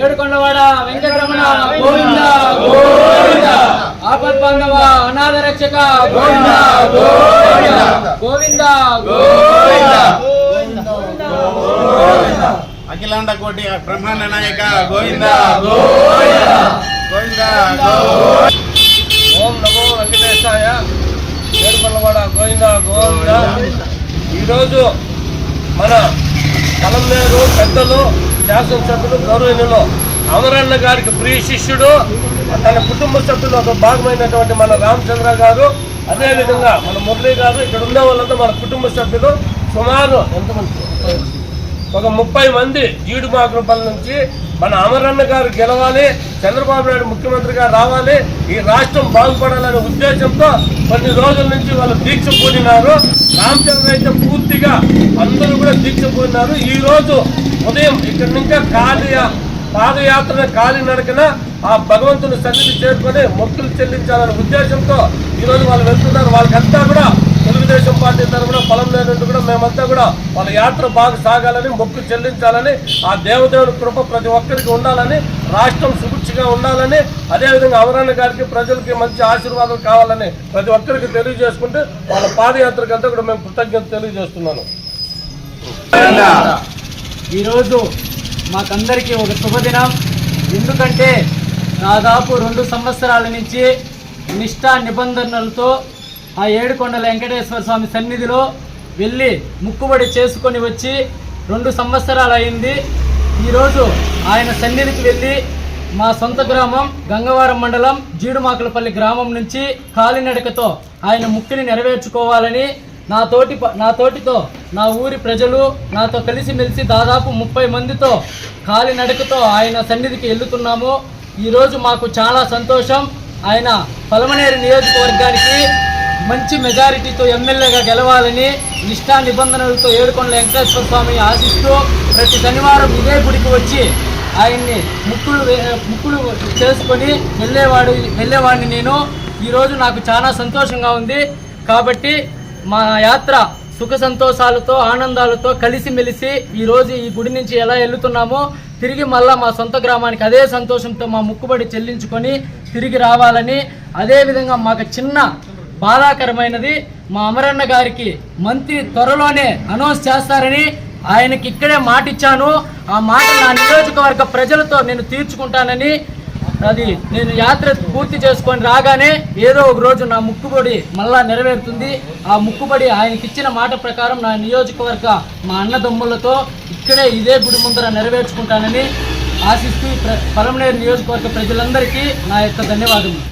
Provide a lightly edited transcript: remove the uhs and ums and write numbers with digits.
ఏడుకొండవాడ వెంకటరమణ గోవింద గోవింద, ఆపద్ బాంధవ అనాథ రక్షక గోవింద గోవింద గోవింద గోవింద, అఖిలాండ కోటి బ్రహ్మాండ నాయక గోవింద గోవింద. ఓం నమో వెంకటేశాయ. ఏడుకొండవాడ గోవింద గోవింద. ఈరోజు మన పలంనేరు పెద్దలు, శాసనసభ్యులు, గౌరవనీయులు అమరన్న గారికి ప్రియ శిష్యుడు, తన కుటుంబ సభ్యులు ఒక భాగమైనటువంటి మన రామచంద్ర గారు, అదేవిధంగా మన మురళి గారు, ఇక్కడ ఉన్న వాళ్ళంతా మన కుటుంబ సభ్యులు. సుమారు ఎంతమంది, ఒక 30 మంది జీడిమాకులపల్లి నుంచి మన అమరన్న గారు గెలవాలి, చంద్రబాబు నాయుడు ముఖ్యమంత్రిగా రావాలి, ఈ రాష్ట్రం బాగుపడాలనే ఉద్దేశంతో కొన్ని రోజుల నుంచి వాళ్ళు దీక్ష పూనినారు. రామచంద్ర అయితే పూర్తిగా అందరూ కూడా దీక్ష పూనినారు. ఈ రోజు ఉదయం ఇక్కడి నుంచి పాదయాత్ర కాలినడకన ఆ భగవంతుని సన్నిధి చేరుకొని మొక్కులు చెల్లించాలనే ఉద్దేశంతో ఈరోజు వాళ్ళు వెళ్తున్నారు. వాళ్ళకంతా కూడా తెలుగుదేశం పార్టీ తరఫున పలంనేరు నుండి కూడా మేమంతా కూడా వాళ్ళ యాత్ర బాగా సాగాలని, మొక్కు చెల్లించాలని, ఆ దేవదేవుని కృప ప్రతి ఒక్కరికి ఉండాలని, రాష్ట్రం సుభిక్షగా ఉండాలని, అదేవిధంగా అమరన్న గారికి ప్రజలకి మంచి ఆశీర్వాదం కావాలని ప్రతి ఒక్కరికి తెలియజేసుకుంటే వాళ్ళ పాదయాత్రకంతా కూడా మేము కృతజ్ఞత తెలియజేస్తున్నాను. ఈరోజు మాకందరికీ ఒక శుభదినం. ఎందుకంటే దాదాపు 2 సంవత్సరాల నుంచి నిష్ఠా నిబంధనలతో ఆ ఏడుకొండల వెంకటేశ్వర స్వామి సన్నిధిలో వెళ్ళి ముక్కుబడి చేసుకొని వచ్చి 2 సంవత్సరాలు అయింది. ఈరోజు ఆయన సన్నిధికి వెళ్ళి మా సొంత గ్రామం గంగవరం మండలం జీడుమాకులపల్లి గ్రామం నుంచి కాలినడకతో ఆయన ముక్కిని నెరవేర్చుకోవాలని నాతోటితో నా ఊరి ప్రజలు నాతో కలిసిమెలిసి దాదాపు 30 మందితో కాలినడకతో ఆయన సన్నిధికి వెళ్తున్నాము. ఈరోజు మాకు చాలా సంతోషం. ఆయన పలమనేరు నియోజకవర్గానికి మంచి మెజారిటీతో ఎమ్మెల్యేగా గెలవాలని నిష్ఠా నిబంధనలతో ఏడుకొండల వెంకటేశ్వర స్వామి ఆశిస్తూ ప్రతి శనివారం ఇదే గుడికి వచ్చి ఆయన్ని ముక్కులు చేసుకొని వెళ్ళేవాడిని నేను. ఈరోజు నాకు చాలా సంతోషంగా ఉంది. కాబట్టి మా యాత్ర సుఖ సంతోషాలతో ఆనందాలతో కలిసిమెలిసి ఈరోజు ఈ గుడి నుంచి ఎలా వెళ్తున్నామో తిరిగి మళ్ళా మా సొంత గ్రామానికి అదే సంతోషంతో మా ముక్కుబడి చెల్లించుకొని తిరిగి రావాలని, అదేవిధంగా మాకు చిన్న బాధాకరమైనది, మా అమరన్న గారికి మంత్రి త్వరలోనే అనౌన్స్ చేస్తారని ఆయనకి ఇక్కడే మాట ఇచ్చాను. ఆ మాట నా నియోజకవర్గ ప్రజలతో నేను తీర్చుకుంటానని, అది నేను యాత్ర పూర్తి చేసుకొని రాగానే ఏదో ఒక రోజు నా ముక్కుబడి మళ్ళా నెరవేరుతుంది. ఆ ముక్కుబడి ఆయనకి ఇచ్చిన మాట ప్రకారం నా నియోజకవర్గ మా అన్నదమ్ములతో ఇక్కడే ఇదే గుడి ముందర నెరవేర్చుకుంటానని ఆశిస్తూ పలమనేరు నియోజకవర్గ ప్రజలందరికీ నా యొక్క ధన్యవాదములు.